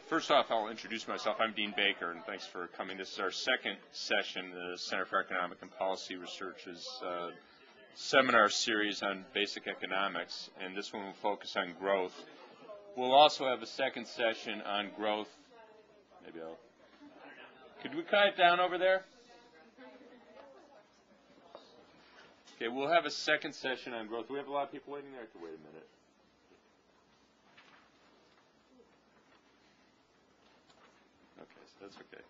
First off, I'll introduce myself. I'm Dean Baker, and thanks for coming. This is our second session, the Center for Economic and Policy Research's seminar series on basic economics, and this one will focus on growth. We'll also have a second session on growth. Could we cut it down over there? Okay, we'll have a second session on growth. We have a lot of people waiting there. To wait a minute. Okay, so that's okay.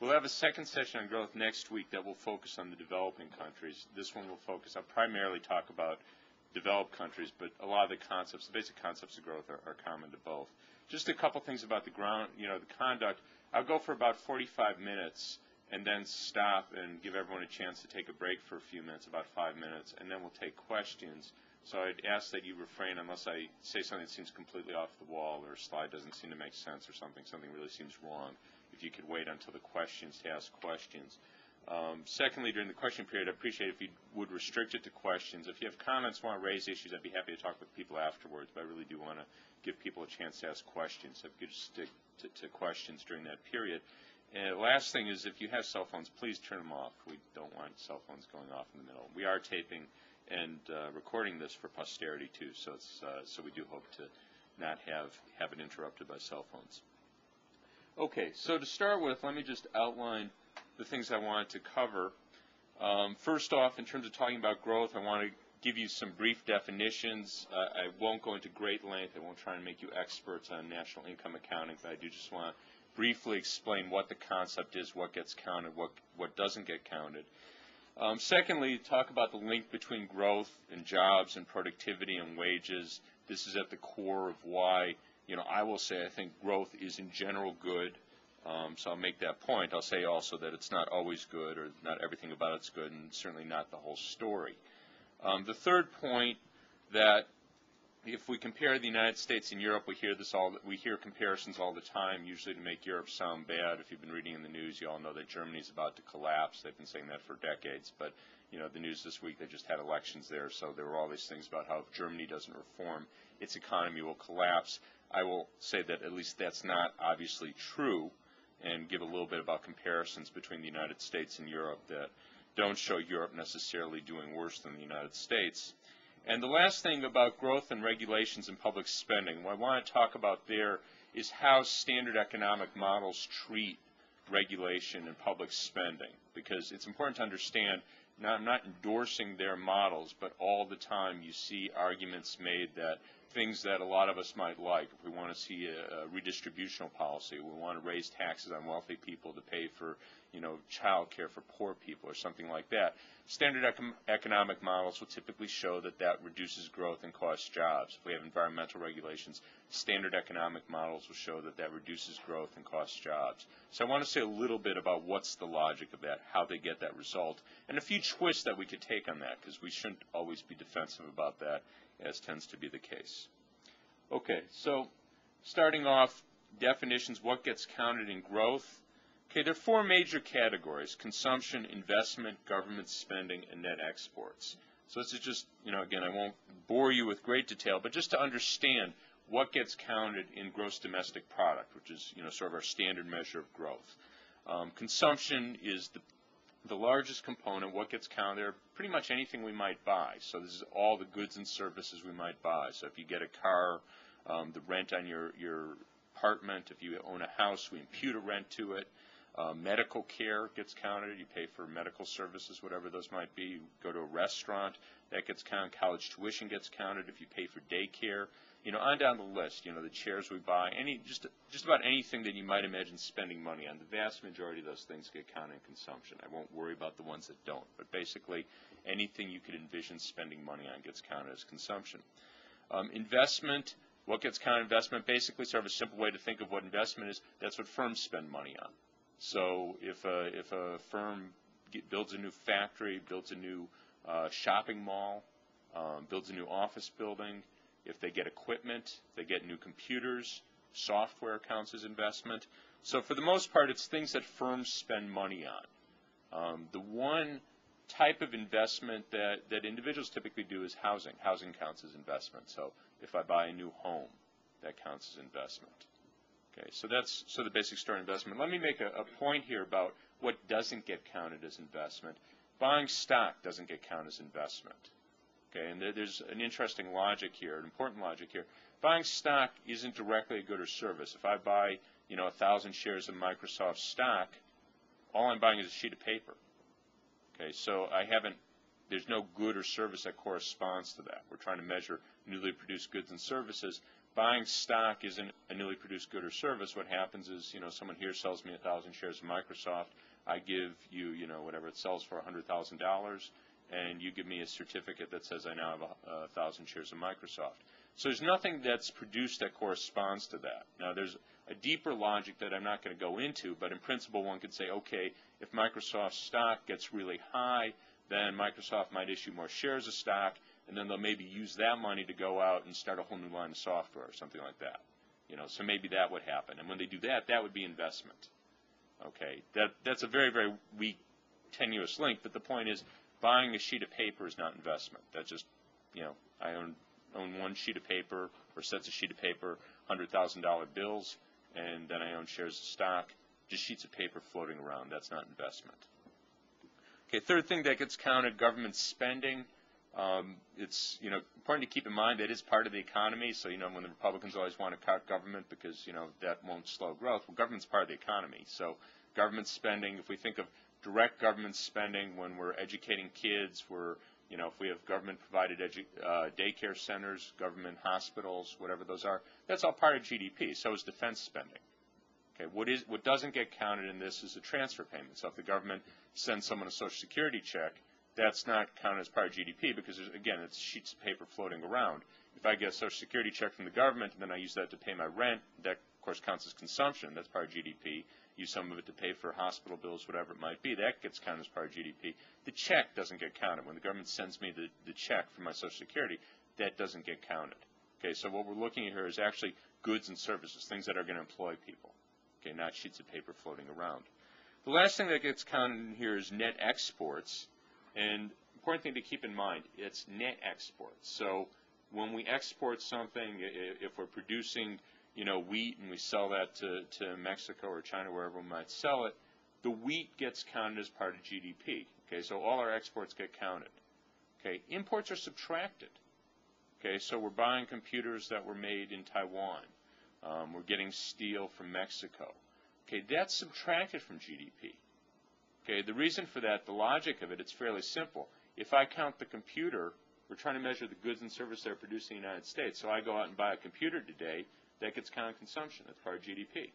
We'll have a second session on growth next week that will focus on the developing countries. This one will focus, I'll primarily talk about developed countries, but a lot of the concepts, the basic concepts of growth are common to both. Just a couple things about the conduct. I'll go for about 45 minutes and then stop and give everyone a chance to take a break for a few minutes, about 5 minutes, and then we'll take questions. So I'd ask that you refrain unless I say something that seems completely off the wall or a slide doesn't seem to make sense or something really seems wrong. If you could wait until the questions to ask questions. Secondly, during the question period, I'd appreciate if you would restrict it to questions. If you have comments, want to raise issues, I'd be happy to talk with people afterwards, but I really do want to give people a chance to ask questions. So if you could just stick to questions during that period. And the last thing is, if you have cell phones, please turn them off. We don't want cell phones going off in the middle. We are taping and recording this for posterity too, so so we do hope to not have it interrupted by cell phones. Okay, so to start with, let me just outline the things I wanted to cover. First off, in terms of talking about growth, I want to give you some brief definitions. I won't go into great length. I won't try and make you experts on national income accounting, but I do just want to briefly explain what the concept is, what gets counted, what doesn't get counted. Secondly, talk about the link between growth and jobs and productivity and wages. This is at the core of why, I will say I think growth is in general good. So I'll make that point. I'll say also that it's not always good, or not everything about it's good, and certainly not the whole story. The third point, that if we compare the United States and Europe, we hear comparisons all the time, usually to make Europe sound bad. If you've been reading in the news, you all know that Germany's about to collapse. They've been saying that for decades, but the news this week, they just had elections there, so there were all these things about how if Germany doesn't reform, its economy will collapse. I will say that at least that's not obviously true, and give a little bit about comparisons between the United States and Europe that don't show Europe necessarily doing worse than the United States. And the last thing about growth and regulations and public spending, what I want to talk about there is how standard economic models treat regulation and public spending, because it's important to understand, I'm not endorsing their models, but all the time you see arguments made that things that a lot of us might like, if we want to see a redistributional policy, we want to raise taxes on wealthy people to pay for, child care for poor people or something like that. Standard economic models will typically show that that reduces growth and costs jobs. If we have environmental regulations, standard economic models will show that that reduces growth and costs jobs. So I want to say a little bit about what's the logic of that, how they get that result, and a few twists that we could take on that, because we shouldn't always be defensive about that, as tends to be the case. Okay, so starting off, definitions, what gets counted in growth. Okay, there are four major categories: consumption, investment, government spending, and net exports. So this is just, again, I won't bore you with great detail, but just to understand what gets counted in gross domestic product, which is, sort of our standard measure of growth. Consumption is the largest component. What gets counted there? Pretty much anything we might buy. So this is all the goods and services we might buy. So if you get a car, the rent on your apartment. If you own a house, we impute a rent to it. Medical care gets counted. You pay for medical services, whatever those might be. You go to a restaurant, that gets counted. College tuition gets counted if you pay for daycare. On down the list, the chairs we buy, just about anything that you might imagine spending money on. The vast majority of those things get counted in consumption. I won't worry about the ones that don't, but basically anything you could envision spending money on gets counted as consumption. Investment, what gets counted investment? Basically, sort of a simple way to think of what investment is, that's what firms spend money on. So if a firm builds a new factory, builds a new shopping mall, builds a new office building, if they get equipment, they get new computers, software counts as investment. So for the most part, it's things that firms spend money on. The one type of investment that individuals typically do is housing. Housing counts as investment. So if I buy a new home, that counts as investment. Okay, so that's sort of the basic story of investment. Let me make a point here about what doesn't get counted as investment. Buying stock doesn't get counted as investment. Okay, and there's an interesting logic here, an important logic here. Buying stock isn't directly a good or service. If I buy, 1,000 shares of Microsoft stock, all I'm buying is a sheet of paper. Okay, so there's no good or service that corresponds to that. We're trying to measure newly produced goods and services. Buying stock isn't a newly produced good or service. What happens is, someone here sells me 1,000 shares of Microsoft. I give you, whatever it sells for $100,000, and you give me a certificate that says I now have 1,000 shares of Microsoft. So there's nothing that's produced that corresponds to that. Now, there's a deeper logic that I'm not going to go into, but in principle, one could say, okay, if Microsoft stock gets really high, then Microsoft might issue more shares of stock, and then they'll maybe use that money to go out and start a whole new line of software or something like that. So maybe that would happen. And when they do that, that would be investment. Okay, that's a very, very weak, tenuous link, but the point is buying a sheet of paper is not investment. That's just, I own one sheet of paper or sets of sheet of paper, $100,000 bills, and then I own shares of stock, just sheets of paper floating around. That's not investment. Okay, third thing that gets counted, government spending. It's important to keep in mind that is part of the economy. So when the Republicans always want to cut government because that won't slow growth, well, government's part of the economy. So government spending, if we think of direct government spending when we're educating kids, if we have government-provided daycare centers, government hospitals, whatever those are, that's all part of GDP. So is defense spending. Okay, what doesn't get counted in this is a transfer payment. So if the government sends someone a Social Security check, that's not counted as part of GDP because, again, it's sheets of paper floating around. If I get a Social Security check from the government and then I use that to pay my rent, that, of course, counts as consumption. That's part of GDP. Use some of it to pay for hospital bills, whatever it might be. That gets counted as part of GDP. The check doesn't get counted. When the government sends me the check for my Social Security, that doesn't get counted. Okay, so what we're looking at here is actually goods and services, things that are going to employ people. Okay, not sheets of paper floating around. The last thing that gets counted in here is net exports. And important thing to keep in mind, it's net exports. So when we export something, if we're producing, wheat and we sell that to Mexico or China, wherever we might sell it, the wheat gets counted as part of GDP. Okay, so all our exports get counted. Okay, imports are subtracted. Okay, so we're buying computers that were made in Taiwan. We're getting steel from Mexico. Okay, that's subtracted from GDP. Okay, the reason for that, the logic of it, it's fairly simple. If I count the computer, we're trying to measure the goods and services that are produced in the United States. So I go out and buy a computer today, that gets counted consumption. That's part of GDP.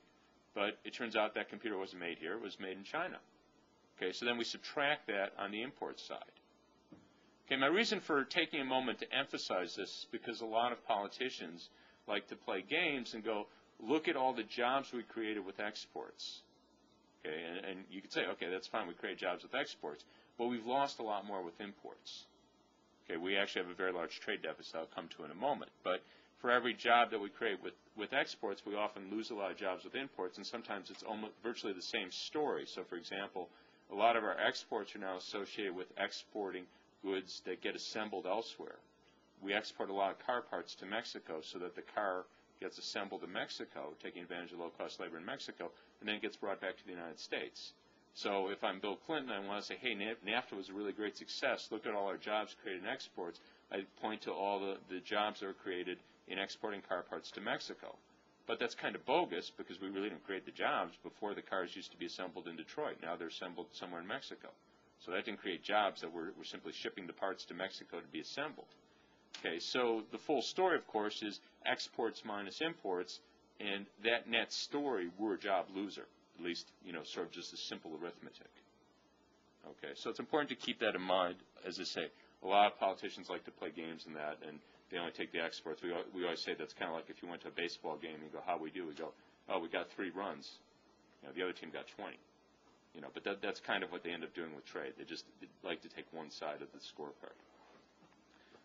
But it turns out that computer wasn't made here. It was made in China. Okay, so then we subtract that on the import side. Okay, my reason for taking a moment to emphasize this is because a lot of politicians like to play games and go, look at all the jobs we created with exports. Okay, and you could say, okay, that's fine, we create jobs with exports, but we've lost a lot more with imports. Okay, we actually have a very large trade deficit I'll come to in a moment, but for every job that we create with exports, we often lose a lot of jobs with imports, and sometimes it's almost virtually the same story. So, for example, a lot of our exports are now associated with exporting goods that get assembled elsewhere. We export a lot of car parts to Mexico so that the car gets assembled in Mexico, taking advantage of low-cost labor in Mexico, and then it gets brought back to the United States. So if I'm Bill Clinton, I want to say, hey, NAFTA was a really great success. Look at all our jobs created in exports. I point to all the jobs that were created in exporting car parts to Mexico. But that's kind of bogus because we really didn't create the jobs. Before, the cars used to be assembled in Detroit. Now they're assembled somewhere in Mexico. So that didn't create jobs. That we're simply shipping the parts to Mexico to be assembled. Okay, so the full story, of course, is exports minus imports, and that net story, we're a job loser, at least, sort of just a simple arithmetic. Okay, so it's important to keep that in mind. As I say, a lot of politicians like to play games in that, and they only take the exports. We always say that's kind of like if you went to a baseball game and you go, how'd we do? We go, oh, we got 3 runs. The other team got 20. But that's kind of what they end up doing with trade. They like to take one side of the scorecard.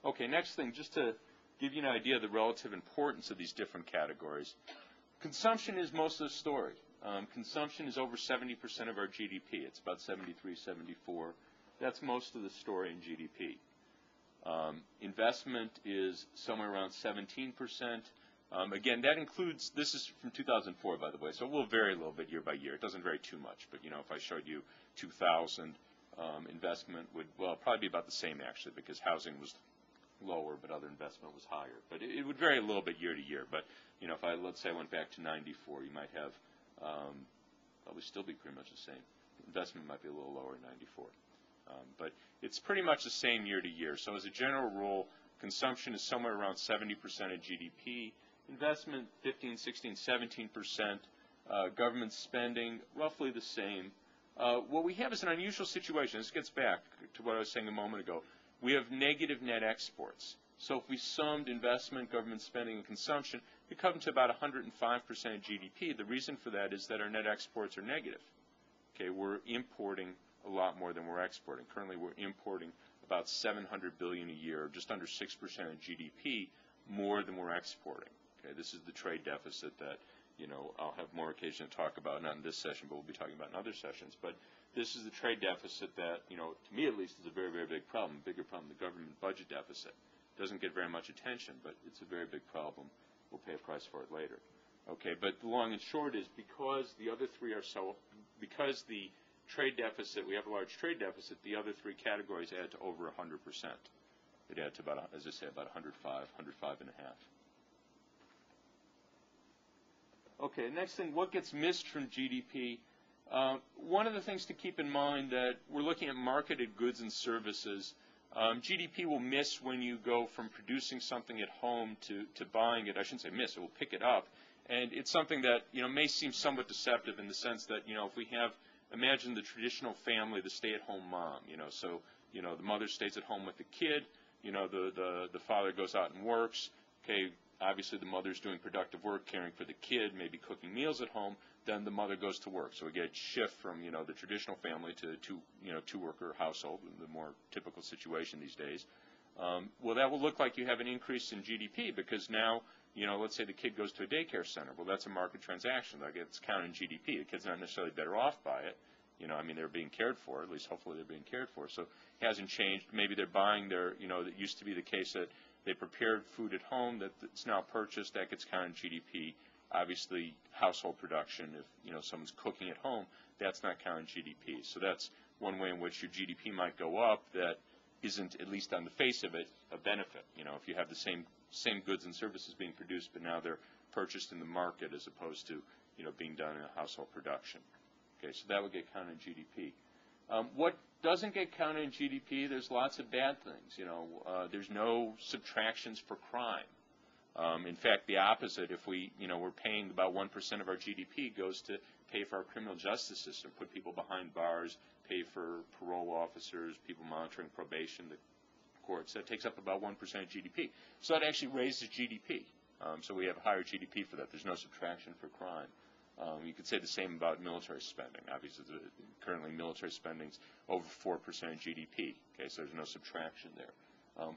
Okay, next thing, just to give you an idea of the relative importance of these different categories. Consumption is most of the story. Consumption is over 70% of our GDP. It's about 73, 74. That's most of the story in GDP. Investment is somewhere around 17%. Again, that includes, this is from 2004, by the way, so it will vary a little bit year by year. It doesn't vary too much, but, if I showed you 2000, investment would, well, probably be about the same, actually, because housing was lower, but other investment was higher. But it would vary a little bit year to year. But, if let's say I went back to 94, you might have, probably still be pretty much the same. Investment might be a little lower in 94. But it's pretty much the same year to year. So as a general rule, consumption is somewhere around 70% of GDP. Investment, 15, 16, 17%. Government spending, roughly the same. What we have is an unusual situation. This gets back to what I was saying a moment ago. We have negative net exports. So if we summed investment, government spending, and consumption, we come to about 105% of GDP. The reason for that is that our net exports are negative. Okay, we're importing a lot more than we're exporting. Currently, we're importing about $700 billion a year, just under 6% of GDP, more than we're exporting. Okay, this is the trade deficit that, I'll have more occasion to talk about, not in this session, but we'll be talking about in other sessions. But this is the trade deficit that, to me at least, is a very, very big problem, bigger problem than the government budget deficit. It doesn't get very much attention, but it's a very big problem. We'll pay a price for it later. Okay, but the long and short is because the other three are because the trade deficit, we have a large trade deficit, the other three categories add to over 100%. It adds to about, as I say, about 105, 105 and a half. Okay, next thing, what gets missed from GDP? One of the things to keep in mind that we're looking at marketed goods and services. GDP will miss when you go from producing something at home to buying it. I shouldn't say miss, it will pick it up. And it's something that, may seem somewhat deceptive in the sense that, if we have, imagine the traditional family, the stay-at-home mom, so, the mother stays at home with the kid, the father goes out and works, okay, obviously the mother's doing productive work, caring for the kid, maybe cooking meals at home, then the mother goes to work. So we get a shift from, the traditional family to two-worker household, the more typical situation these days. Well, that will look like you have an increase in GDP because now, let's say the kid goes to a daycare center. Well, that's a market transaction. That gets counted in GDP. The kid's not necessarily better off by it. They're being cared for. At least hopefully they're being cared for. So it hasn't changed. Maybe they're buying their, it used to be the case that they prepared food at home that's now purchased. That gets counted in GDP. Obviously, household production, if, someone's cooking at home, that's not counted in GDP. So that's one way in which your GDP might go up that isn't, at least on the face of it, a benefit. If you have the same goods and services being produced, but now they're purchased in the market as opposed to, being done in a household production. Okay, so that would get counted in GDP. What doesn't get counted in GDP, there's lots of bad things. There's no subtractions for crime. In fact, the opposite, if we're paying about 1% of our GDP goes to pay for our criminal justice system, put people behind bars, pay for parole officers, people monitoring probation, the courts. That takes up about 1% of GDP. So that actually raises GDP. So we have higher GDP for that. There's no subtraction for crime. You could say the same about military spending. Obviously, currently military spending is over 4% of GDP. Okay, so there's no subtraction there.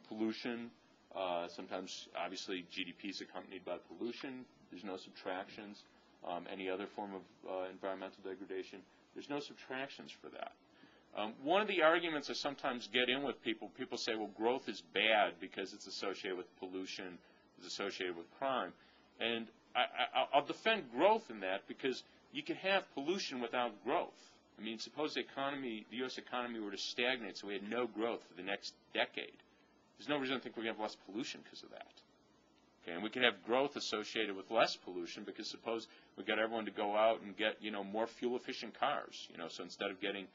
Pollution, sometimes obviously GDP is accompanied by pollution. There's no subtractions. Any other form of environmental degradation, there's no subtractions for that. One of the arguments I sometimes get in with people say, well, growth is bad because it's associated with pollution, it's associated with crime. And I'll defend growth in that because you can have pollution without growth. Suppose the U.S. economy were to stagnate so we had no growth for the next decade. There's no reason to think we're going to have less pollution because of that. Okay, and we can have growth associated with less pollution because suppose we got everyone to go out and get, more fuel-efficient cars. So instead of getting,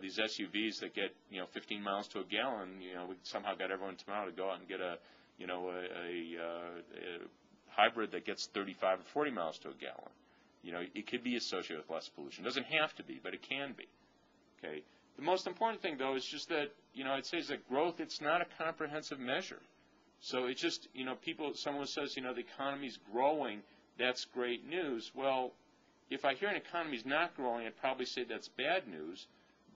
these SUVs that get, 15 miles to a gallon, we somehow got everyone tomorrow to go out and get a hybrid that gets 35 or 40 miles to a gallon. It could be associated with less pollution. It doesn't have to be, but it can be. Okay. The most important thing, though, is just that, I'd say is that growth, it's not a comprehensive measure. So it's just, someone says, the economy's growing, that's great news. Well, if I hear an economy's not growing, I'd probably say that's bad news.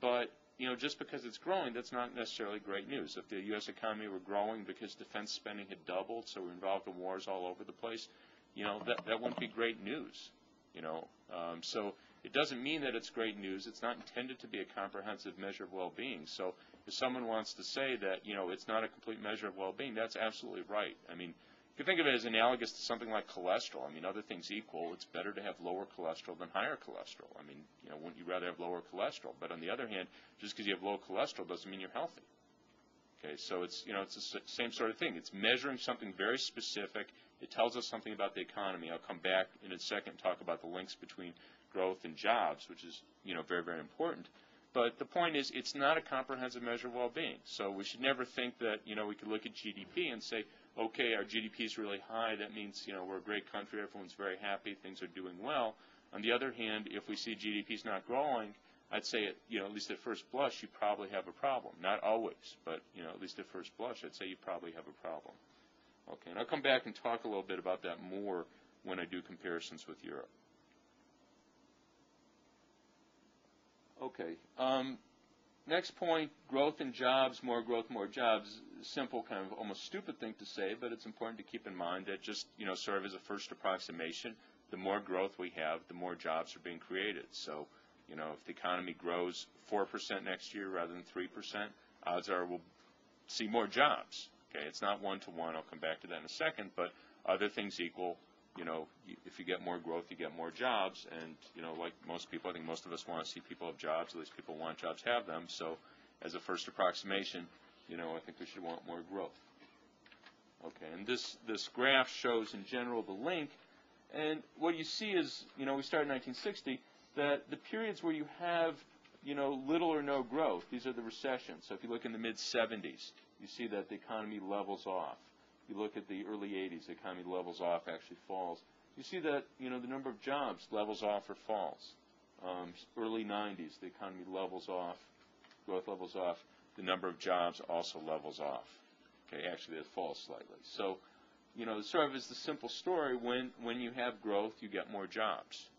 But, just because it's growing, that's not necessarily great news. If the U.S. economy were growing because defense spending had doubled, so we're involved in wars all over the place, that wouldn't be great news. So it doesn't mean that it's great news. It's not intended to be a comprehensive measure of well-being. So if someone wants to say that, it's not a complete measure of well-being, that's absolutely right. You can think of it as analogous to something like cholesterol. I mean, other things equal, it's better to have lower cholesterol than higher cholesterol. I mean, wouldn't you rather have lower cholesterol? But on the other hand, just because you have low cholesterol doesn't mean you're healthy. Okay, so it's it's the same sort of thing. It's measuring something very specific. It tells us something about the economy. I'll come back in a second and talk about the links between growth and jobs, which is very, very important. But the point is, it's not a comprehensive measure of well-being. So we should never think that we could look at GDP and say, okay, our GDP is really high. That means we're a great country. Everyone's very happy. Things are doing well. On the other hand, if we see GDP is not growing, I'd say at least at first blush, you probably have a problem. Not always, but at least at first blush, I'd say you probably have a problem. Okay, and I'll come back and talk a little bit about that more when I do comparisons with Europe. Okay. Next point, growth in jobs, more growth, more jobs. Simple, kind of almost stupid thing to say, but it's important to keep in mind that just, sort of as a first approximation, the more growth we have, the more jobs are being created. So, if the economy grows 4% next year rather than 3%, odds are we'll see more jobs. Okay, it's not one-to-one. I'll come back to that in a second, but other things equal, if you get more growth, you get more jobs, and, like most people, I think most of us want to see people have jobs, at least people want jobs have them, so as a first approximation, I think we should want more growth. Okay, and this graph shows in general the link, and what you see is, we start in 1960, that the periods where you have, little or no growth, these are the recessions. So if you look in the mid-70s, you see that the economy levels off. You look at the early 80s, the economy levels off, actually falls. You see that, the number of jobs levels off or falls. Early 90s, the economy levels off, growth levels off. The number of jobs also levels off. Okay, actually it falls slightly. So, sort of is the simple story. When you have growth, you get more jobs.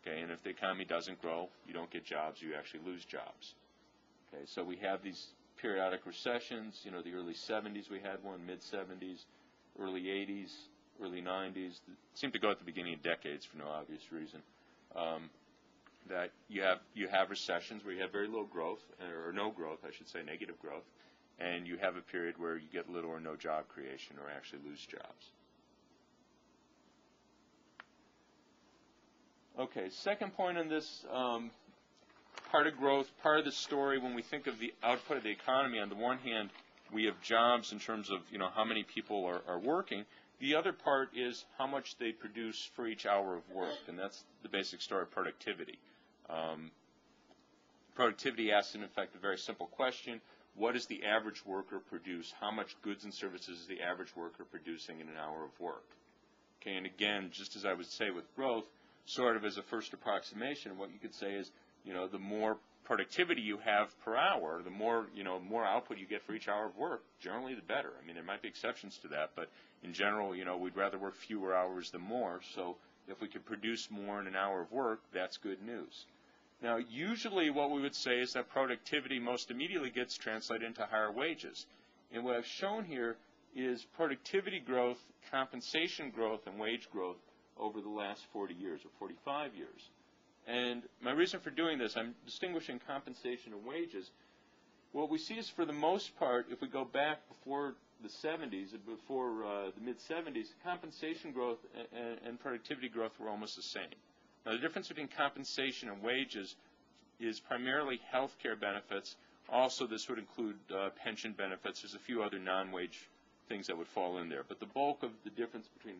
Okay, and if the economy doesn't grow, you don't get jobs, you actually lose jobs. Okay, so we have these periodic recessions, the early 70s we had one, mid-70s, early 80s, early 90s. It seemed to go at the beginning of decades for no obvious reason. That you have recessions where you have very low growth, or no growth, I should say, negative growth, and you have a period where you get little or no job creation or actually lose jobs. Okay, second point on this, part of growth, part of the story when we think of the output of the economy, on the one hand, we have jobs in terms of, how many people are working. The other part is how much they produce for each hour of work, and that's the basic story of productivity. Productivity asks, in effect, a very simple question. What does the average worker produce? How much goods and services is the average worker producing in an hour of work? Okay, and again, just as I would say with growth, sort of as a first approximation, what you could say is, the more productivity you have per hour, the more, more output you get for each hour of work, generally the better. I mean, there might be exceptions to that, but in general, we'd rather work fewer hours than more. So if we could produce more in an hour of work, that's good news. Now, usually what we would say is that productivity most immediately gets translated into higher wages. And what I've shown here is productivity growth, compensation growth, and wage growth over the last 40 years or 45 years. And my reason for doing this, I'm distinguishing compensation and wages. What we see is, for the most part, if we go back before the 70s, before the mid-70s, compensation growth and productivity growth were almost the same. Now, the difference between compensation and wages is primarily health care benefits. Also, this would include pension benefits. There's a few other non-wage things that would fall in there. But the bulk of the difference between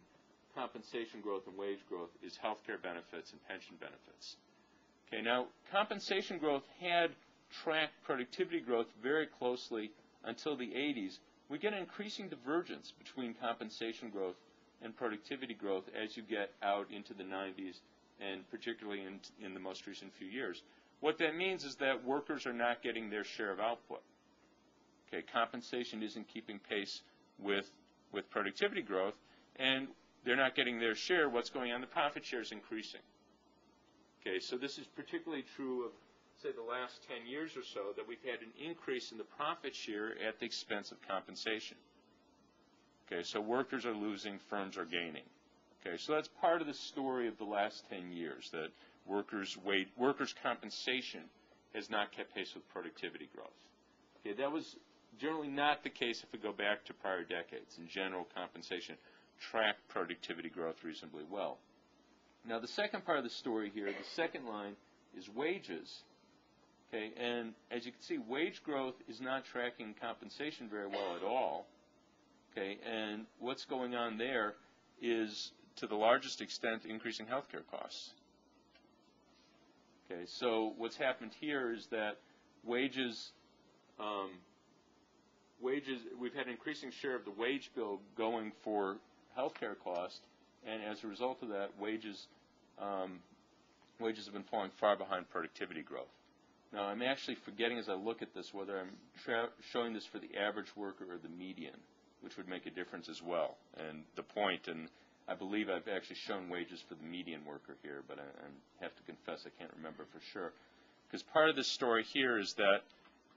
compensation growth and wage growth is health care benefits and pension benefits. Okay, now, compensation growth had tracked productivity growth very closely until the 80s. We get an increasing divergence between compensation growth and productivity growth as you get out into the 90s and particularly in the most recent few years. What that means is that workers are not getting their share of output. Okay, compensation isn't keeping pace with productivity growth, and they're not getting their share. What's going on? The profit share is increasing. Okay, so this is particularly true of, say, the last 10 years or so, that we've had an increase in the profit share at the expense of compensation. Okay, so workers are losing, firms are gaining. Okay, so that's part of the story of the last 10 years, that workers' compensation has not kept pace with productivity growth. Okay, that was generally not the case if we go back to prior decades. In general, compensation track productivity growth reasonably well. Now, the second part of the story here, the second line, is wages. Okay, and as you can see, wage growth is not tracking compensation very well at all. Okay, and what's going on there is, to the largest extent, increasing healthcare costs. Okay, so what's happened here is that wages, we've had an increasing share of the wage bill going for healthcare costs, and as a result of that, wages have been falling far behind productivity growth. Now, I'm actually forgetting as I look at this whether I'm showing this for the average worker or the median, which would make a difference as well. And the point, and I believe I've actually shown wages for the median worker here, but I have to confess I can't remember for sure. Because part of this story here is that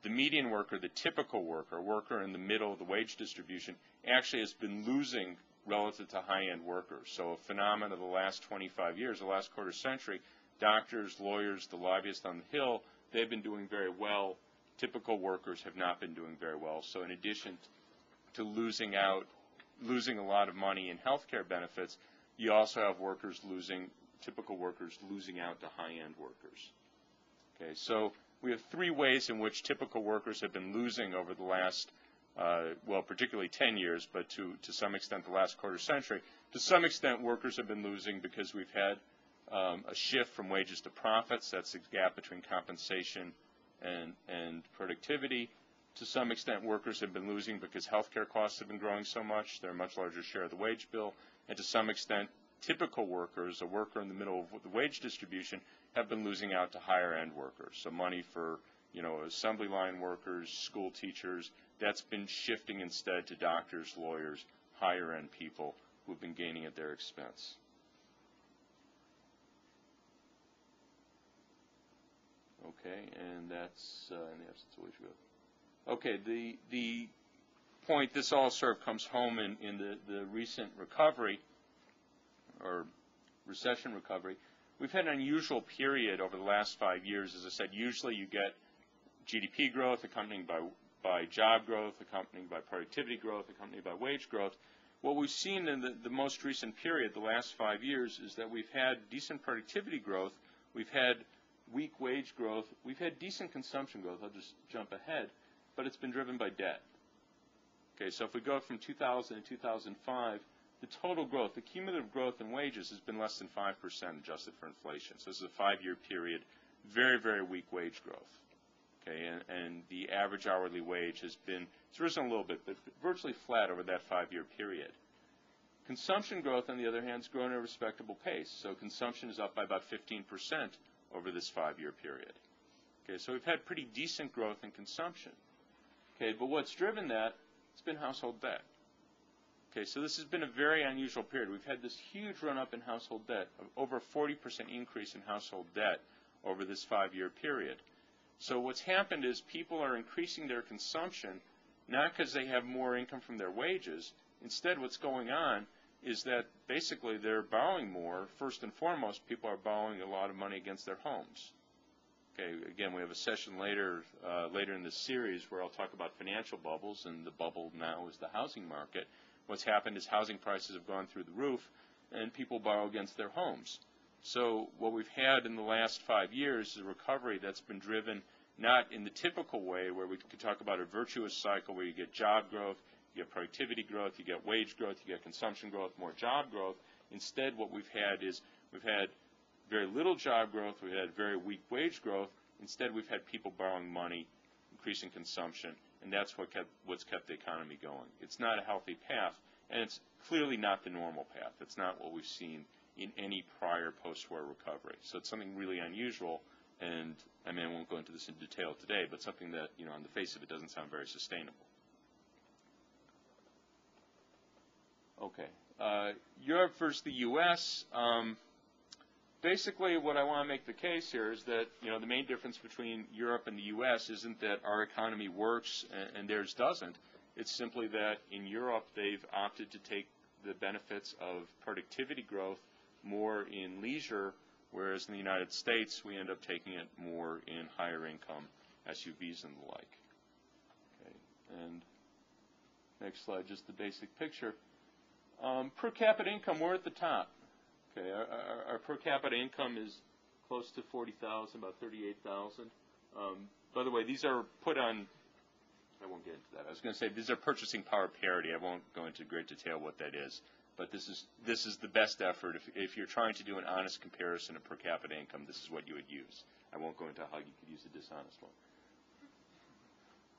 the median worker, the typical worker in the middle of the wage distribution, actually has been losing relative to high-end workers. So a phenomenon of the last 25 years, the last quarter century, doctors, lawyers, the lobbyists on the Hill, they've been doing very well. Typical workers have not been doing very well. So in addition to losing a lot of money in health care benefits, you also have typical workers losing out to high-end workers. Okay, so we have three ways in which typical workers have been losing over the last, well, particularly 10 years, but to some extent the last quarter century. To some extent, workers have been losing because we've had a shift from wages to profits. That's the gap between compensation and productivity. To some extent, workers have been losing because healthcare costs have been growing so much. They're a much larger share of the wage bill. And to some extent, typical workers, a worker in the middle of the wage distribution, have been losing out to higher-end workers. So money for, assembly line workers, school teachers, that's been shifting instead to doctors, lawyers, higher-end people who've been gaining at their expense. Okay, and that's in the absence of wage growth. Okay, the point, this all sort of comes home in the recent recovery, or recession recovery. We've had an unusual period over the last 5 years. As I said, usually you get GDP growth accompanied by job growth, accompanied by productivity growth, accompanied by wage growth. What we've seen in the most recent period, the last 5 years, is that we've had decent productivity growth, we've had weak wage growth, we've had decent consumption growth. I'll just jump ahead, but it's been driven by debt. Okay, so if we go from 2000 to 2005, the total growth, the cumulative growth in wages has been less than 5% adjusted for inflation. So this is a 5-year period, very, very weak wage growth. Okay, and the average hourly wage has been, it's risen a little bit, but virtually flat over that 5-year period. Consumption growth, on the other hand, has grown at a respectable pace. So consumption is up by about 15% over this 5-year period. Okay, so we've had pretty decent growth in consumption. Okay, but what's driven that? It's been household debt. Okay, so this has been a very unusual period. We've had this huge run-up in household debt, over a 40% increase in household debt over this 5-year period. So what's happened is people are increasing their consumption, not because they have more income from their wages. Instead, what's going on is that basically they're borrowing more. First and foremost, people are borrowing a lot of money against their homes. Okay, again, we have a session later in this series where I'll talk about financial bubbles, and the bubble now is the housing market. What's happened is housing prices have gone through the roof, and people borrow against their homes. So what we've had in the last 5 years is a recovery that's been driven not in the typical way where we could talk about a virtuous cycle where you get job growth, you get productivity growth, you get wage growth, you get consumption growth, more job growth. Instead, what we've had is we've had very little job growth, we've had very weak wage growth. Instead, we've had people borrowing money, increasing consumption, and that's what's kept the economy going. It's not a healthy path, and it's clearly not the normal path. It's not what we've seen in any prior post-war recovery. So it's something really unusual, and I mean, I won't go into this in detail today, but something that, on the face of it doesn't sound very sustainable. Okay. Europe versus the U.S. Basically, what I want to make the case here is that, the main difference between Europe and the U.S. isn't that our economy works and theirs doesn't. It's simply that in Europe, they've opted to take the benefits of productivity growth more in leisure, whereas in the United States, we end up taking it more in higher income SUVs and the like. Okay. And next slide, just the basic picture. Per capita income, we're at the top. Okay, our per capita income is close to 40,000, about 38,000. By the way, these are put on. I won't get into that. I was going to say these are purchasing power parity. I won't go into great detail what that is, but this is the best effort. If you're trying to do an honest comparison of per capita income, this is what you would use. I won't go into how you could use a dishonest one.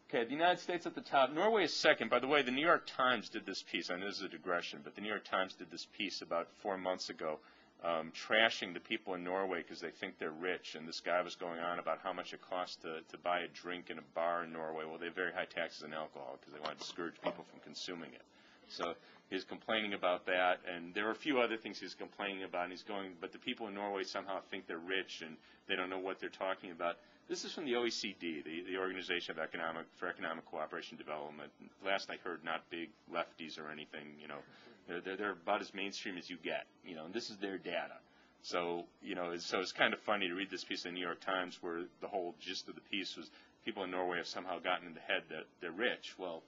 Okay, the United States at the top. Norway is second. By the way, the New York Times did this piece. I know this is a digression, but the New York Times did this piece about 4 months ago, trashing the people in Norway because they think they're rich. And this guy was going on about how much it costs to buy a drink in a bar in Norway. Well, they have very high taxes on alcohol because they want to discourage people from consuming it. So he's complaining about that, and there are a few other things he's complaining about. And he's going, but the people in Norway somehow think they're rich and they don't know what they're talking about. This is from the OECD, the Organization for Economic Cooperation and Development. Last I heard, not big lefties or anything. You know, they're about as mainstream as you get. You know, and this is their data. So you know, so it's kind of funny to read this piece in the New York Times where the whole gist of the piece was people in Norway have somehow gotten in the head that they're rich. Well,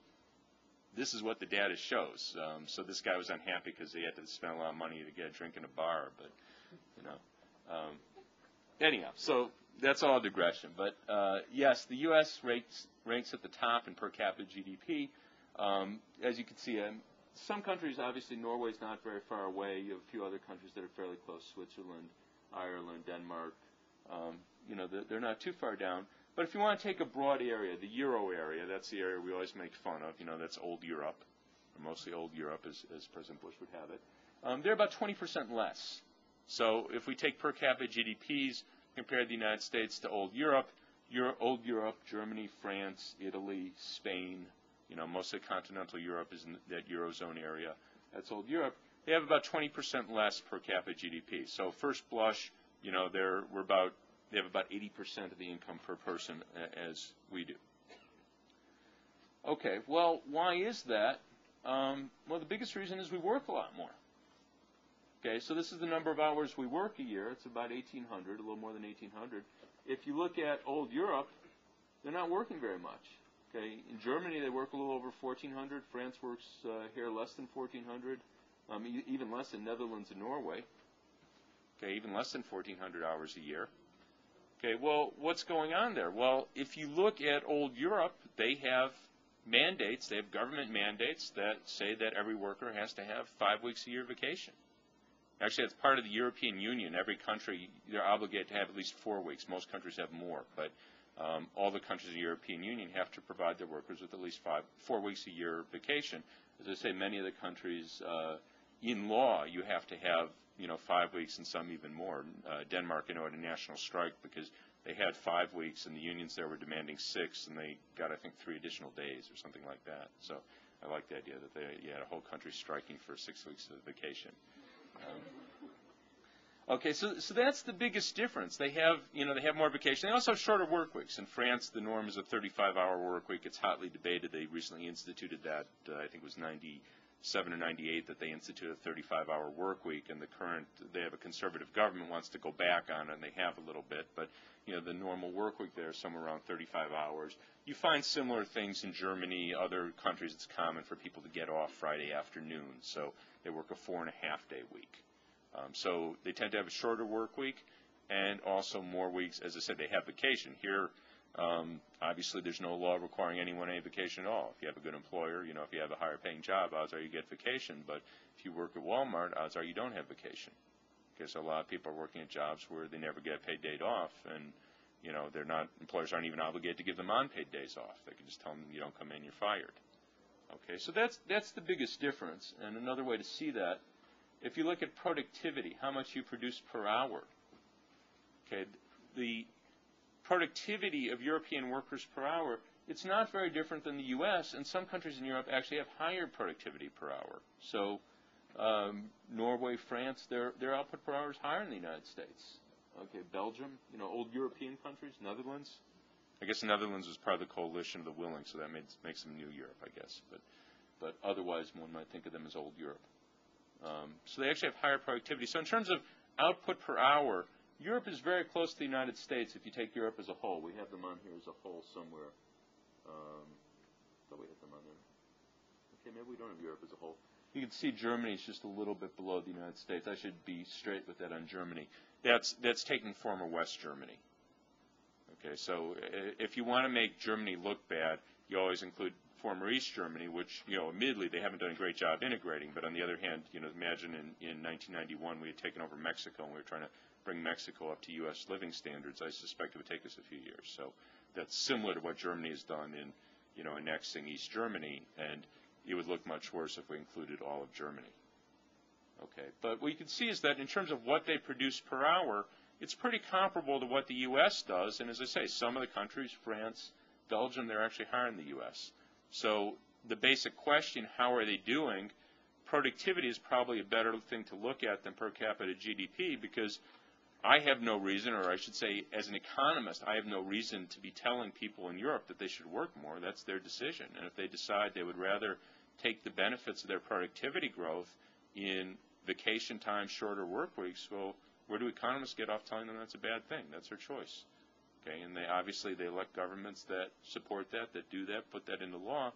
this is what the data shows. So this guy was unhappy because he had to spend a lot of money to get a drink in a bar. But you know, anyhow, so. That's all digression, but yes, the U.S. ranks at the top in per capita GDP. As you can see, some countries, obviously Norway's not very far away. You have a few other countries that are fairly close, Switzerland, Ireland, Denmark. You know, they're not too far down. But if you want to take a broad area, the Euro area, that's the area we always make fun of. You know, that's old Europe, or mostly old Europe, as President Bush would have it. They're about 20% less. So if we take per capita GDPs, compare the United States to old Europe, old Europe, Germany, France, Italy, Spain, you know, most of continental Europe is in that Eurozone area. That's old Europe. They have about 20% less per capita GDP. So first blush, you know, they have about 80% of the income per person as we do. Okay, well, why is that? Well, the biggest reason is we work a lot more. Okay, so this is the number of hours we work a year. It's about 1,800, a little more than 1,800. If you look at old Europe, they're not working very much. Okay, in Germany they work a little over 1,400. France works here less than 1,400. Even less in Netherlands and Norway. Okay, even less than 1,400 hours a year. Okay, well, what's going on there? Well, if you look at old Europe, they have mandates. They have government mandates that say that every worker has to have 5 weeks a year vacation. Actually, it's part of the European Union. Every country, they're obligated to have at least 4 weeks. Most countries have more, but all the countries of the European Union have to provide their workers with at least 4 weeks a year vacation. As I say, many of the countries, in law, you have to have 5 weeks and some even more. Denmark, had a national strike because they had 5 weeks, and the unions there were demanding 6, and they got, I think, 3 additional days or something like that. So I like the idea that you had a whole country striking for 6 weeks of vacation. Okay, so that's the biggest difference. They have, they have more vacation. They also have shorter work weeks. In France, the norm is a 35-hour work week. It's hotly debated. They recently instituted that. I think it was 97 or 98 that they instituted a 35-hour work week. And they have a conservative government wants to go back on it, and they have a little bit. But the normal work week there is somewhere around 35 hours. You find similar things in Germany, other countries. It's common for people to get off Friday afternoon, so they work a 4.5-day week. So they tend to have a shorter work week, and also more weeks. As I said, they have vacation. Here, obviously, there's no law requiring anyone any vacation at all. If you have a good employer, if you have a higher-paying job, odds are you get vacation. But if you work at Walmart, odds are you don't have vacation. Because a lot of people are working at jobs where they never get a paid day off, and employers aren't even obligated to give them unpaid days off. They can just tell them you don't come in, you're fired. Okay, so that's the biggest difference. And another way to see that, if you look at productivity, how much you produce per hour, okay, the productivity of European workers per hour, it's not very different than the U.S., and some countries in Europe actually have higher productivity per hour. So Norway, France, their output per hour is higher than the United States. Okay, Belgium, old European countries, Netherlands. I guess the Netherlands was part of the coalition of the willing, so that makes them New Europe, I guess. But otherwise, one might think of them as old Europe. So they actually have higher productivity. So in terms of output per hour, Europe is very close to the United States if you take Europe as a whole. We have them on here as a whole somewhere. Thought we had them on there. Okay, maybe we don't have Europe as a whole. You can see Germany is just a little bit below the United States. I should be straight with that on Germany. That's taking former West Germany. Okay, so if you want to make Germany look bad, you always include former East Germany, which, admittedly they haven't done a great job integrating. But on the other hand, imagine in 1991 we had taken over Mexico and we were trying to bring Mexico up to U.S. living standards. I suspect it would take us a few years. So that's similar to what Germany has done in, annexing East Germany, and it would look much worse if we included all of Germany. Okay, but what you can see is that in terms of what they produce per hour, it's pretty comparable to what the U.S. does. And as I say, some of the countries, France, Belgium, they're actually higher than the U.S. So the basic question, how are they doing? Productivity is probably a better thing to look at than per capita GDP, because I have no reason, or I should say as an economist, I have no reason to be telling people in Europe that they should work more. That's their decision. And if they decide they would rather take the benefits of their productivity growth in vacation time, shorter work weeks, well, where do economists get off telling them that's a bad thing? That's their choice. Okay, and they elect governments that support that do that, put that into law.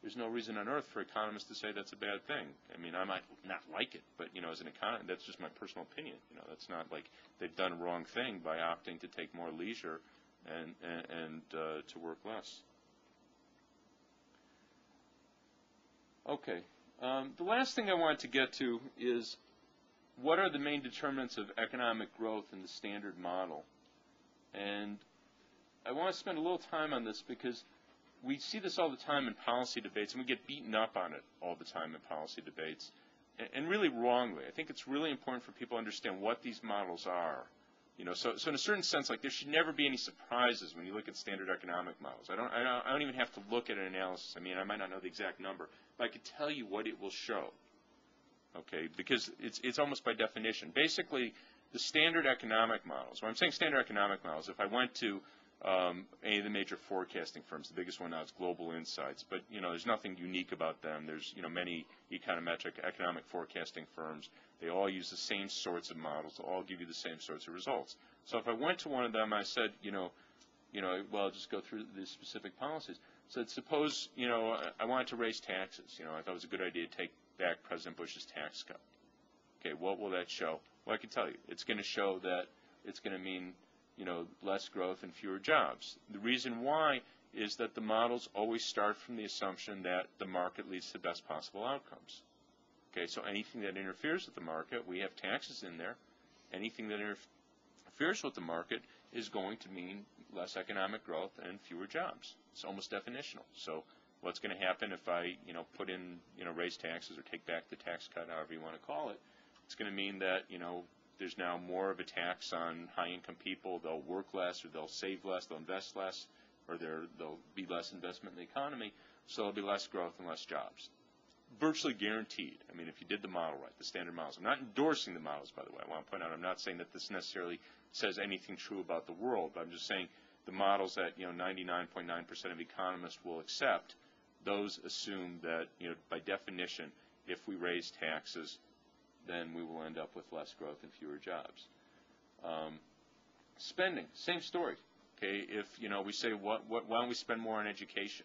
There's no reason on earth for economists to say that's a bad thing. I mean, I might not like it, but as an economist, that's just my personal opinion. That's not like they've done a wrong thing by opting to take more leisure and to work less. Okay, the last thing I want to get to is what are the main determinants of economic growth in the standard model? And I want to spend a little time on this because we see this all the time in policy debates, and we get beaten up on it all the time in policy debates, and really wrongly. I think it's really important for people to understand what these models are. So in a certain sense, like, there should never be any surprises when you look at standard economic models. I don't even have to look at an analysis. I mean, I might not know the exact number, but I could tell you what it will show. Okay, because it's almost by definition. Basically, the standard economic models. When I'm saying standard economic models, if I went to any of the major forecasting firms, the biggest one now is Global Insights, but there's nothing unique about them. There's many econometric economic forecasting firms. They all use the same sorts of models. They'll all give you the same sorts of results. So if I went to one of them, I said, well, I'll just go through the specific policies. So suppose I wanted to raise taxes. I thought it was a good idea to take back President Bush's tax cut. Okay, what will that show? Well, I can tell you, it's going to show that it's going to mean less growth and fewer jobs. The reason why is that the models always start from the assumption that the market leads to the best possible outcomes. Okay, so anything that interferes with the market, we have taxes in there. Anything that interferes with the market is going to mean less economic growth and fewer jobs. It's almost definitional. So what's going to happen if I, put in, raise taxes or take back the tax cut, however you want to call it? It's going to mean that, there's now more of a tax on high-income people. They'll work less, or they'll save less, they'll invest less, or there'll be less investment in the economy, so there'll be less growth and less jobs. Virtually guaranteed. I mean, if you did the model right, the standard models. I'm not endorsing the models, by the way. I want to point out, I'm not saying that this necessarily says anything true about the world, but I'm just saying the models that 99.9% of economists will accept, those assume that by definition, if we raise taxes, then we will end up with less growth and fewer jobs. Spending, same story. Okay, if we say why don't we spend more on education?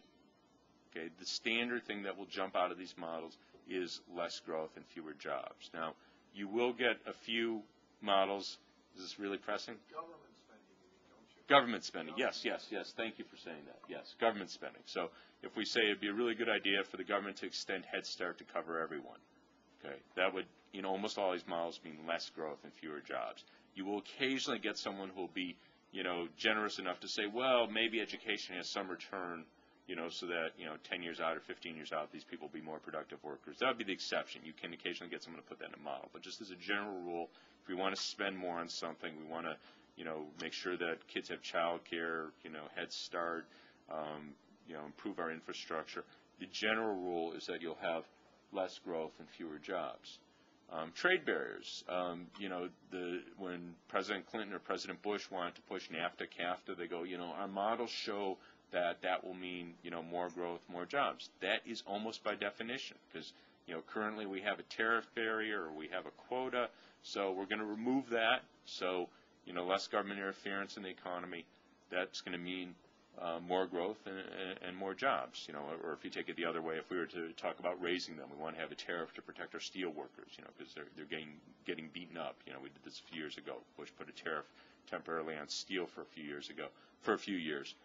Okay, the standard thing that will jump out of these models is less growth and fewer jobs. Now, you will get a few models. Is this really pressing? Government spending, don't you? Government spending, yes. Thank you for saying that. Yes, government spending. So if we say it'd be a really good idea for the government to extend Head Start to cover everyone, okay, that would, almost all these models mean less growth and fewer jobs. You will occasionally get someone who will be, generous enough to say, well, maybe education has some return, so that, 10 years out or 15 years out, these people will be more productive workers. That would be the exception. You can occasionally get someone to put that in a model. But just as a general rule, if we want to spend more on something, we want to, make sure that kids have child care, Head Start, improve our infrastructure. The general rule is that you'll have less growth and fewer jobs. Trade barriers. When President Clinton or President Bush wanted to push NAFTA, CAFTA, they go, our models show that will mean, more growth, more jobs. That is almost by definition, because, currently we have a tariff barrier or we have a quota, so we're going to remove that. So, less government interference in the economy. That's going to mean more growth and more jobs, you know, or if you take it the other way, if we were to talk about raising them, we want to have a tariff to protect our steel workers, you know, because they're getting beaten up. You know, we did this a few years ago. Bush put a tariff temporarily on steel for a few years.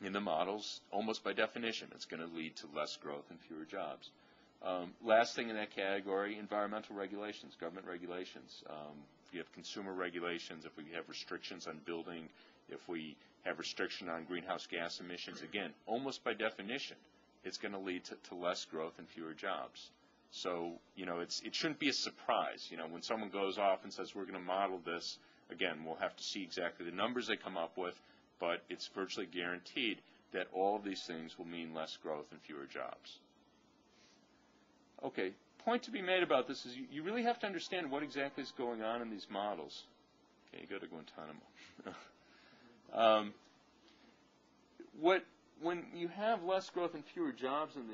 In the models, almost by definition, it's going to lead to less growth and fewer jobs. Last thing in that category, environmental regulations, government regulations. If you have consumer regulations, if we have restrictions on building, if we have restriction on greenhouse gas emissions, again, almost by definition, it's going to lead to less growth and fewer jobs. So, you know, it shouldn't be a surprise. You know, when someone goes off and says we're going to model this, again, we'll have to see exactly the numbers they come up with, but it's virtually guaranteed that all of these things will mean less growth and fewer jobs. Okay, point to be made about this is you really have to understand what exactly is going on in these models. Okay, you go to Guantanamo. When you have less growth and fewer jobs in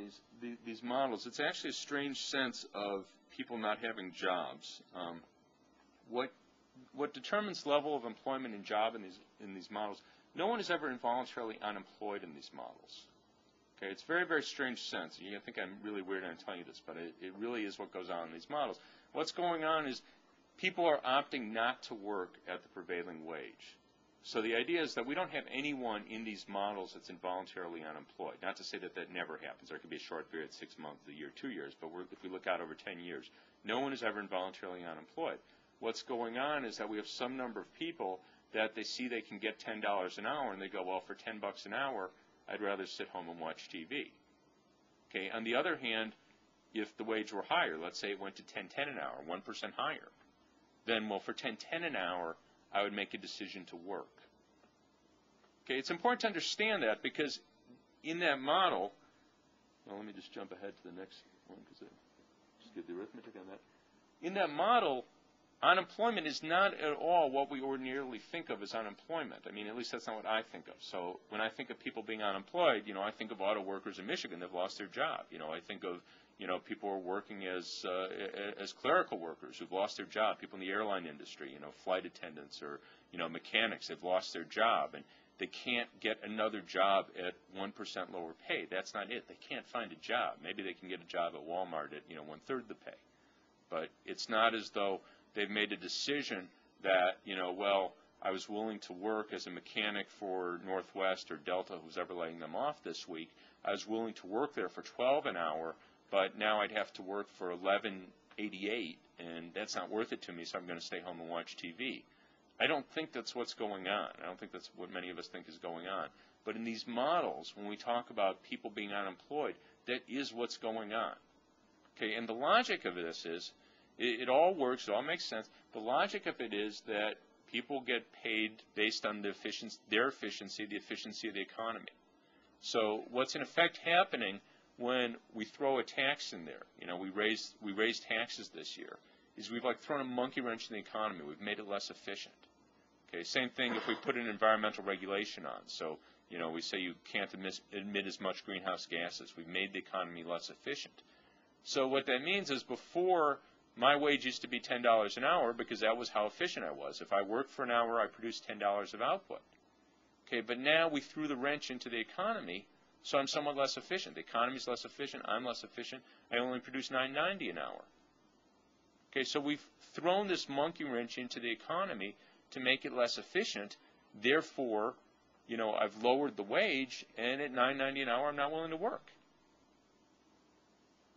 these models, it's actually a strange sense of people not having jobs. What determines level of employment and job in these models? No one is ever involuntarily unemployed in these models. Okay, it's a very, very strange sense. You think I'm really weird when I'm telling you this, but it really is what goes on in these models. What's going on is people are opting not to work at the prevailing wage. So the idea is that we don't have anyone in these models that's involuntarily unemployed. Not to say that that never happens. There could be a short period, 6 months, a year, 2 years, but if we look out over 10 years, no one is ever involuntarily unemployed. What's going on is that we have some number of people that they see they can get $10 an hour, and they go, well, for $10 an hour, I'd rather sit home and watch TV. Okay. On the other hand, if the wage were higher, let's say it went to $10.10 an hour, 1% higher, then, well, for $10.10 an hour, I would make a decision to work. Okay, it's important to understand that because in that model, well, let me just jump ahead to the next one because I just give the arithmetic on that. In that model, unemployment is not at all what we ordinarily think of as unemployment. I mean, at least that's not what I think of. So when I think of people being unemployed, you know, I think of auto workers in Michigan that have lost their job. You know, I think of, you know, people who are working as clerical workers who've lost their job, people in the airline industry, you know, flight attendants or, you know, mechanics have lost their job and they can't get another job at 1% lower pay. That's not it. They can't find a job. Maybe they can get a job at Walmart at, you know, 1/3 the pay. But it's not as though they've made a decision that, you know, well, I was willing to work as a mechanic for Northwest or Delta, who's ever laying them off this week. I was willing to work there for $12 an hour, but now I'd have to work for $11.88, and that's not worth it to me, so I'm going to stay home and watch TV. I don't think that's what's going on. I don't think that's what many of us think is going on. But in these models, when we talk about people being unemployed, that is what's going on. Okay, and the logic of this is, it all works, it all makes sense. The logic of it is that people get paid based on their efficiency, the efficiency of the economy. So what's in effect happening when we throw a tax in there, you know, we raise taxes this year, is we've like thrown a monkey wrench in the economy. We've made it less efficient. Okay, same thing if we put an environmental regulation on. So, you know, we say you can't emit as much greenhouse gases. We've made the economy less efficient. So what that means is before, my wage used to be $10 an hour because that was how efficient I was. If I worked for an hour, I produced $10 of output. Okay, but now we threw the wrench into the economy, so I'm somewhat less efficient. The economy's less efficient, I'm less efficient, I only produce $9.90 an hour. Okay, so we've thrown this monkey wrench into the economy to make it less efficient. Therefore, you know, I've lowered the wage, and at $9.90 an hour, I'm not willing to work.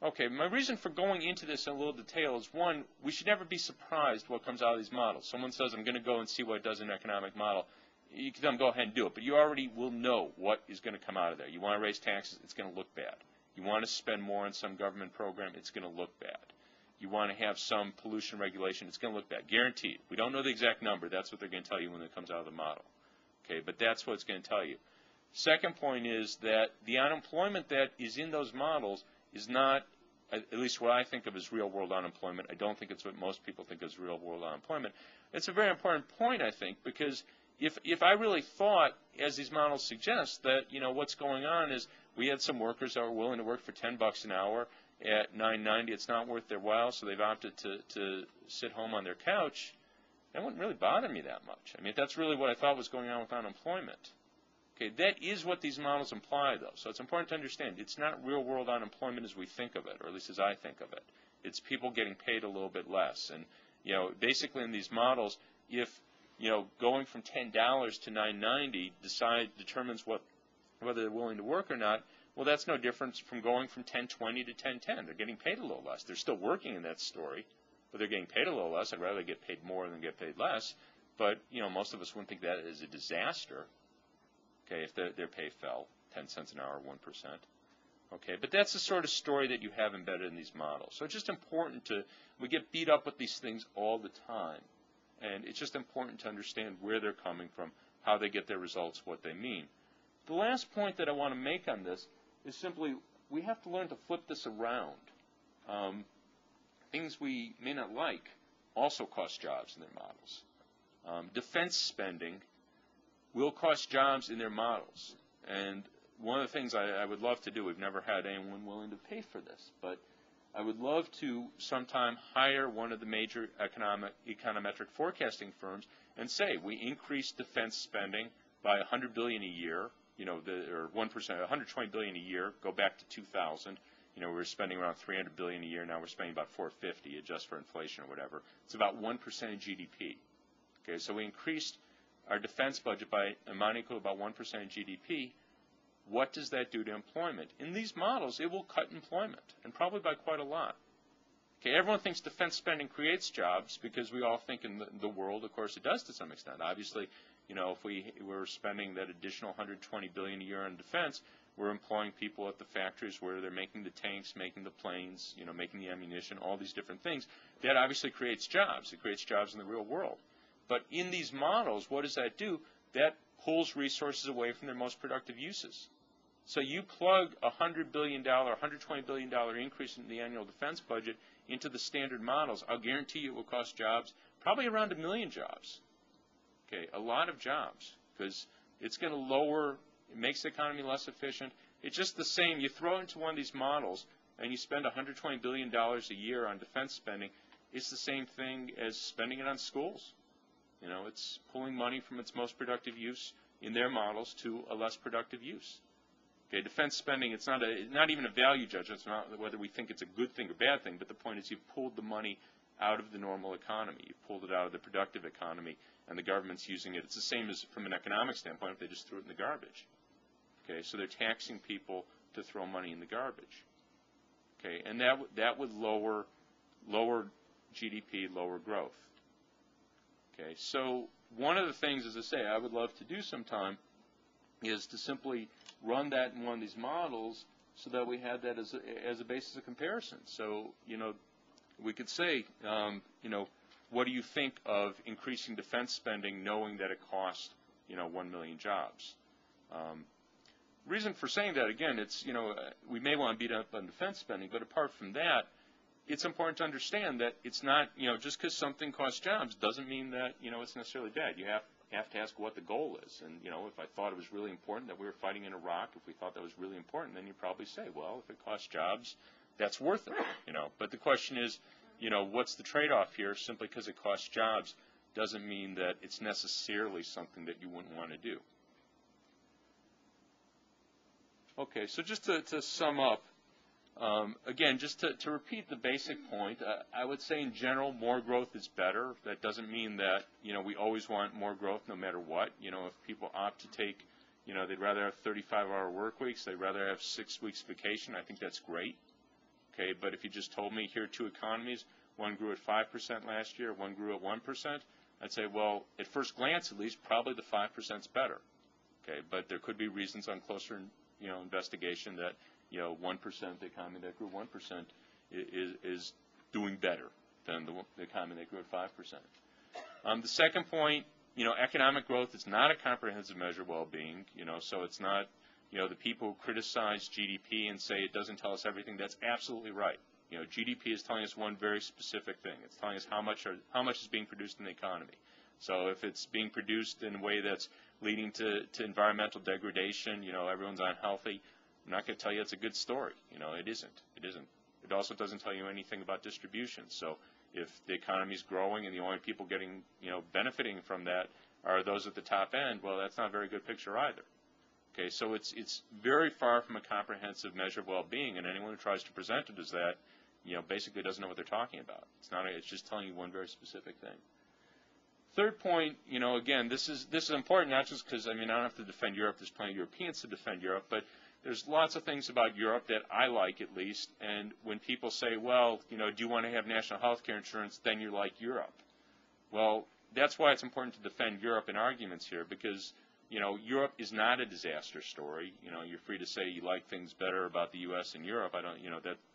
Okay, my reason for going into this in a little detail is, one, we should never be surprised what comes out of these models. Someone says, I'm going to go and see what it does in an economic model. You can tell them, go ahead and do it, but you already will know what is going to come out of there. You want to raise taxes, it's going to look bad. You want to spend more on some government program, it's going to look bad. You want to have some pollution regulation, it's going to look bad. Guaranteed. We don't know the exact number. That's what they're going to tell you when it comes out of the model. Okay, but that's what it's going to tell you. Second point is that the unemployment that is in those models is not, at least what I think of as real-world unemployment. I don't think it's what most people think as real-world unemployment. It's a very important point, I think, because if I really thought, as these models suggest, that, you know, what's going on is we had some workers that were willing to work for $10 an hour at $9.90, it's not worth their while, so they've opted to sit home on their couch, that wouldn't really bother me that much. I mean, if that's really what I thought was going on with unemployment. Okay, that is what these models imply, though. So it's important to understand it's not real-world unemployment as we think of it, or at least as I think of it. It's people getting paid a little bit less. And, basically in these models, if, going from $10 to $9.90 determines whether they're willing to work or not, well, that's no difference from going from $10.20 to $10.10. They're getting paid a little less. They're still working in that story, but they're getting paid a little less. I'd rather get paid more than get paid less. But, most of us wouldn't think that is a disaster. Okay, if their pay fell 10 cents an hour, 1%. Okay, but that's the sort of story that you have embedded in these models. So it's just important we get beat up with these things all the time. And it's just important to understand where they're coming from, how they get their results, what they mean. The last point that I want to make on this is simply we have to learn to flip this around. Things we may not like also cost jobs in their models. Defense spending will cost jobs in their models. And one of the things I would love to do, we've never had anyone willing to pay for this, but I would love to sometime hire one of the major econometric forecasting firms and say we increase defense spending by $100 billion a year, or 1%, $120 billion a year, go back to 2000. We were spending around $300 billion a year. Now we're spending about $450, adjust for inflation or whatever. It's about 1% of GDP. Okay, so we increased our defense budget by amount equal to about 1% of GDP. What does that do to employment? In these models, it will cut employment, and probably by quite a lot. Okay, everyone thinks defense spending creates jobs because we all think in the world, of course, it does to some extent. Obviously, if we were spending that additional $120 billion a year on defense, we're employing people at the factories where they're making the tanks, making the planes, making the ammunition, all these different things. That obviously creates jobs. It creates jobs in the real world. But in these models, what does that do? That pulls resources away from their most productive uses. So you plug a $100 billion, $120 billion increase in the annual defense budget into the standard models, I'll guarantee you it will cost jobs, probably around 1 million jobs. Okay, a lot of jobs, because it's going to lower, it makes the economy less efficient. It's just the same. You throw it into one of these models and you spend $120 billion a year on defense spending, it's the same thing as spending it on schools. It's pulling money from its most productive use in their models to a less productive use. Okay, defense spending, it's not even a value judgment. It's not whether we think it's a good thing or bad thing, but the point is you've pulled the money out of the normal economy. You've pulled it out of the productive economy, and the government's using it. It's the same as from an economic standpoint if they just threw it in the garbage. Okay, so they're taxing people to throw money in the garbage. Okay, and that would lower GDP, lower growth. Okay, so one of the things, as I say, I would love to do sometime is to simply run that in one of these models so that we had that as a basis of comparison. So, we could say, what do you think of increasing defense spending knowing that it costs, 1 million jobs? Reason for saying that, again, it's, we may want to beat up on defense spending, but apart from that, it's important to understand that it's not, just because something costs jobs doesn't mean that, it's necessarily bad. You have to ask what the goal is. And, if I thought it was really important that we were fighting in Iraq, if we thought that was really important, then you'd probably say, well, if it costs jobs, that's worth it, But the question is, what's the trade-off here? Simply because it costs jobs doesn't mean that it's necessarily something that you wouldn't want to do. Okay, so just to sum up, again, just to repeat the basic point, I would say in general more growth is better. That doesn't mean that, we always want more growth no matter what. If people opt to take, they'd rather have 35-hour work weeks, they'd rather have 6 weeks vacation, I think that's great. Okay, but if you just told me here are two economies, one grew at 5% last year, one grew at 1%, I'd say, well, at first glance at least, probably the 5% is better. Okay, but there could be reasons on closer, investigation that 1%, the economy that grew 1% is doing better than the economy that grew at 5%. The second point, economic growth is not a comprehensive measure of well-being, so it's not, the people who criticize GDP and say it doesn't tell us everything, that's absolutely right. GDP is telling us one very specific thing. It's telling us how much is being produced in the economy. So if it's being produced in a way that's leading to environmental degradation, everyone's unhealthy, I'm not going to tell you it's a good story. It isn't. It isn't. It also doesn't tell you anything about distribution. So if the economy is growing and the only people getting, benefiting from that are those at the top end, well, that's not a very good picture either. Okay, so it's very far from a comprehensive measure of well-being, and anyone who tries to present it as that, basically doesn't know what they're talking about. It's just telling you one very specific thing. Third point, again, this is important, not just because, I don't have to defend Europe. There's plenty of Europeans to defend Europe, but there's lots of things about Europe that I like, at least. And when people say, well, do you want to have national health care insurance, then you're like Europe. Well, that's why it's important to defend Europe in arguments here, because, Europe is not a disaster story. You're free to say you like things better about the U.S. and Europe.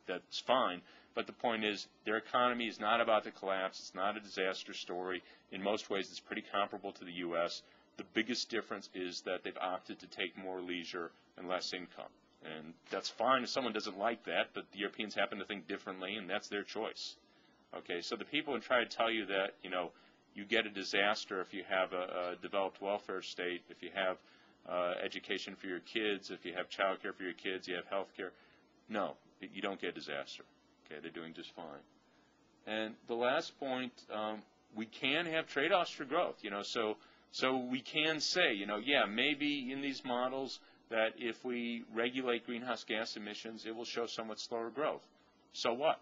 That's fine. But the point is, their economy is not about to collapse. It's not a disaster story. In most ways, it's pretty comparable to the U.S. The biggest difference is that they've opted to take more leisure and less income. And that's fine if someone doesn't like that, but the Europeans happen to think differently, and that's their choice. Okay, so the people who try to tell you that, you get a disaster if you have a developed welfare state, if you have education for your kids, if you have child care for your kids, you have health care. No, you don't get a disaster. Okay, they're doing just fine. And the last point, we can have trade-offs for growth. So we can say, yeah, maybe in these models that if we regulate greenhouse gas emissions, it will show somewhat slower growth. So what?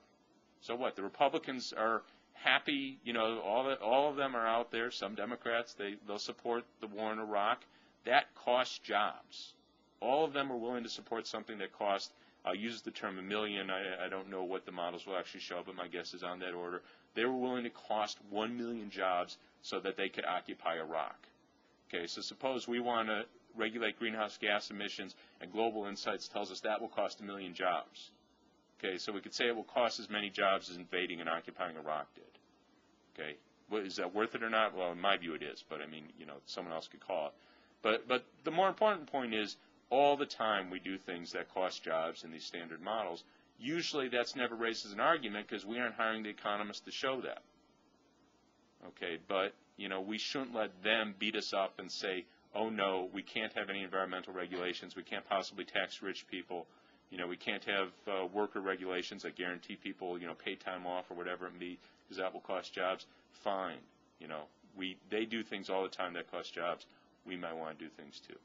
So what? The Republicans are happy, all of them are out there. Some Democrats, they'll support the war in Iraq. That costs jobs. All of them are willing to support something that costs, I'll use the term $1 million. I don't know what the models will actually show, but my guess is on that order. They were willing to cost 1 million jobs so that they could occupy Iraq. Okay, so suppose we want to regulate greenhouse gas emissions, and Global Insights tells us that will cost 1 million jobs. Okay, so we could say it will cost as many jobs as invading and occupying Iraq did. Okay, well, is that worth it or not? Well, in my view it is, but someone else could call it. But the more important point is, all the time we do things that cost jobs in these standard models. Usually that's never raised as an argument because we aren't hiring the economists to show that. Okay, but we shouldn't let them beat us up and say, oh no, we can't have any environmental regulations, we can't possibly tax rich people, we can't have worker regulations that guarantee people paid time off or whatever it may be, because that will cost jobs. Fine, they do things all the time that cost jobs. We might want to do things too.